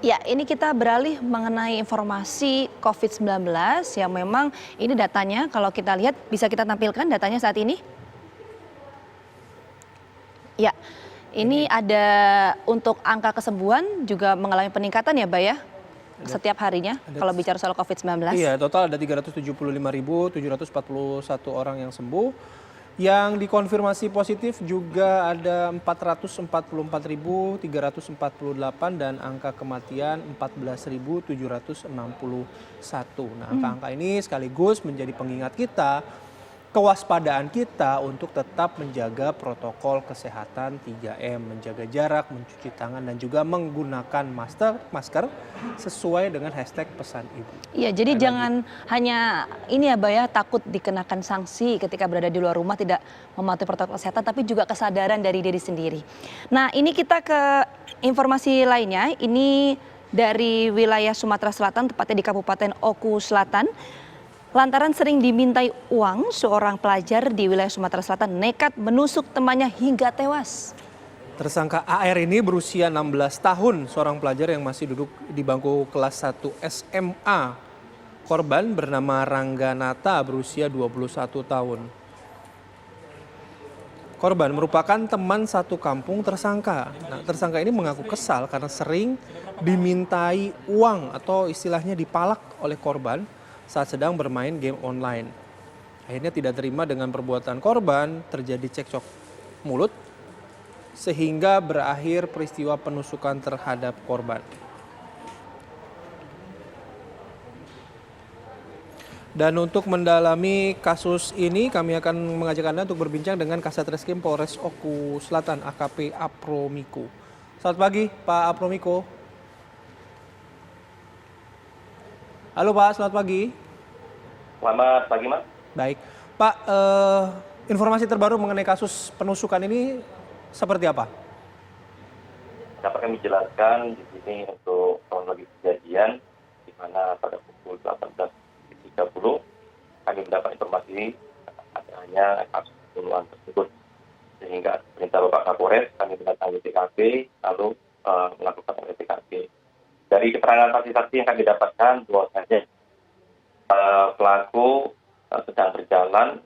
Ya, ini kita beralih mengenai informasi COVID-19 yang memang ini datanya kalau kita lihat bisa kita tampilkan datanya saat ini. Ya, ini ada untuk angka kesembuhan juga mengalami peningkatan ya, Mbak ya, setiap harinya kalau bicara soal COVID-19. Iya, total ada 375.741 orang yang sembuh. Yang dikonfirmasi positif juga ada 444.348 dan angka kematian 14.761. Nah, angka-angka ini sekaligus menjadi pengingat kita, kewaspadaan kita untuk tetap menjaga protokol kesehatan 3M, menjaga jarak, mencuci tangan, dan juga menggunakan masker sesuai dengan hashtag pesan ibu. Iya, jadi jangan hanya ini ya, Mbak ya, takut dikenakan sanksi ketika berada di luar rumah tidak mematuhi protokol kesehatan, tapi juga kesadaran dari diri sendiri. Nah, ini kita ke informasi lainnya, ini dari wilayah Sumatera Selatan, tepatnya di Kabupaten Oku Selatan. Lantaran sering dimintai uang, seorang pelajar di wilayah Sumatera Selatan nekat menusuk temannya hingga tewas. Tersangka AR ini berusia 16 tahun, seorang pelajar yang masih duduk di bangku kelas 1 SMA. Korban bernama Rangga Nata berusia 21 tahun. Korban merupakan teman satu kampung tersangka. Nah, tersangka ini mengaku kesal karena sering dimintai uang atau istilahnya dipalak oleh korban saat sedang bermain game online. Akhirnya tidak terima dengan perbuatan korban, terjadi cekcok mulut sehingga berakhir peristiwa penusukan terhadap korban. Dan untuk mendalami kasus ini kami akan mengajak Anda untuk berbincang dengan Kasat Reskrim Polres Oku Selatan AKP Apromiko. Selamat pagi Pak Apromiko. Halo Pak, selamat pagi. Selamat pagi, Mas. Baik, Pak, informasi terbaru mengenai kasus penusukan ini seperti apa? Dapat kami jelaskan di sini untuk kronologi kejadian, di mana pada pukul 18.30 kami mendapat informasi adanya kasus pembunuhan tersebut. Sehingga perintah Bapak Kapolres kami mendatangi TKP, lalu melakukan oleh TKP. Dari keterangan saksi-saksi yang kami dapatkan, bahwasanya pelaku sedang berjalan,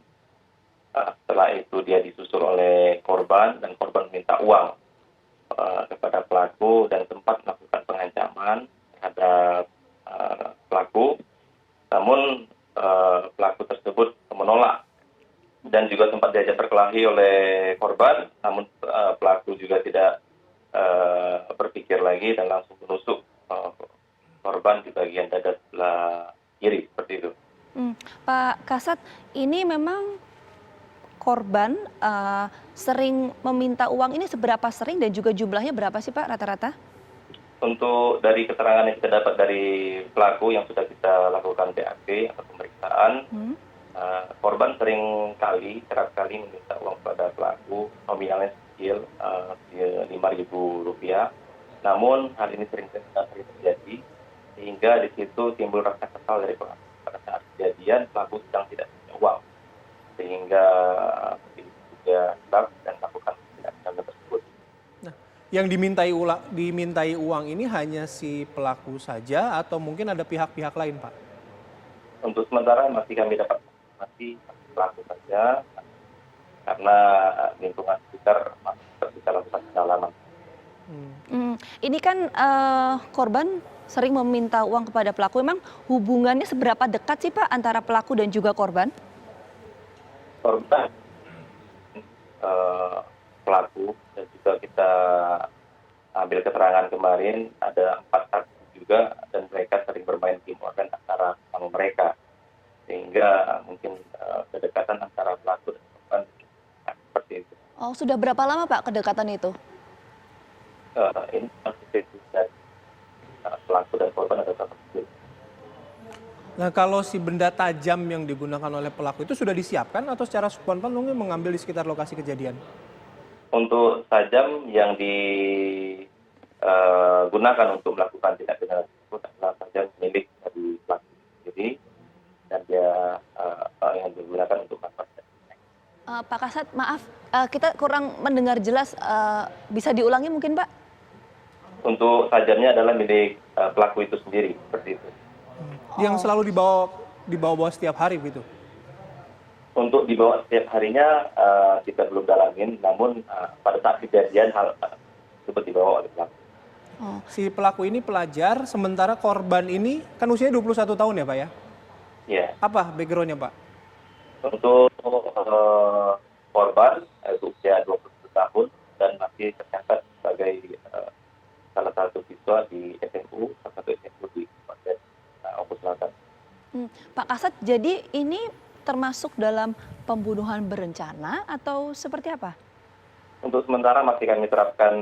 setelah itu dia disusul oleh korban dan korban minta uang kepada pelaku dan sempat melakukan pengancaman terhadap pelaku. Namun pelaku tersebut menolak dan juga sempat diajak berkelahi oleh korban, namun pelaku juga tidak berpikir lagi dan langsung menusuk korban di bagian dada sebelah kiri, seperti itu. Pak Kasat, ini memang korban sering meminta uang, ini seberapa sering dan juga jumlahnya berapa sih Pak rata-rata? Untuk dari keterangan yang kita dapat dari pelaku yang sudah kita lakukan BAP atau pemeriksaan, korban kerap kali meminta uang kepada pelaku, nominalnya kecil, Rp5.000. Namun hal ini sering terjadi, sehingga di situ timbul rasa kesal dari pelaku. Pada saat kejadian, pelaku sedang tidak punya uang, sehingga juga staf dan melakukan tindak pidana tersebut. Nah, yang dimintai uang ini hanya si pelaku saja atau mungkin ada pihak-pihak lain, Pak? Untuk sementara masih kami dapat informasi pelaku saja, karena lingkungan sekitar masih kita lakukan pendalaman. Ini kan korban sering meminta uang kepada pelaku. Memang hubungannya seberapa dekat sih Pak antara pelaku dan juga korban? Korban, pelaku, dan juga kita ambil keterangan kemarin ada 4 saksi juga, dan mereka sering bermain game online antara sama mereka, sehingga mungkin kedekatan antara pelaku dan korban seperti itu. Oh, sudah berapa lama Pak kedekatan itu? Ini masih dari pelaku dan korban ada tersebut. Nah, kalau si benda tajam yang digunakan oleh pelaku itu sudah disiapkan atau secara spontan mungkin mengambil di sekitar lokasi kejadian? Untuk tajam yang digunakan untuk melakukan tindak pidana tersebut adalah tajam milik dari pelaku sendiri, dan dia yang digunakan untuk melakukan. Pak Kasat, maaf, kita kurang mendengar jelas, bisa diulangi mungkin Pak? untuk sajarnya adalah milik pelaku itu sendiri, seperti itu. Yang selalu dibawa setiap hari begitu. Untuk dibawa setiap harinya kita belum dalamin, namun pada saat kejadian hal tersebut dibawa oleh pelaku. Oh, Si pelaku ini pelajar, sementara korban ini kan usianya 21 tahun ya Pak ya? Ya, Apa backgroundnya Pak? untuk korban usia 20 tahun dan masih tercatat sebagai salah satu siswa di SMU, salah satu SMU di Kabupaten Ombud Selatan. Pak Kasat, jadi ini termasuk dalam pembunuhan berencana atau seperti apa? Untuk sementara masih kami terapkan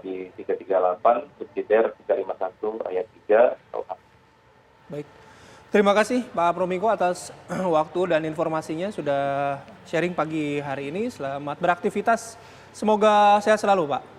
di 338, subsidiar 351 ayat 3 KUHP. Baik. Terima kasih Pak Promiko atas waktu dan informasinya sudah sharing pagi hari ini. Selamat beraktivitas. Semoga sehat selalu Pak.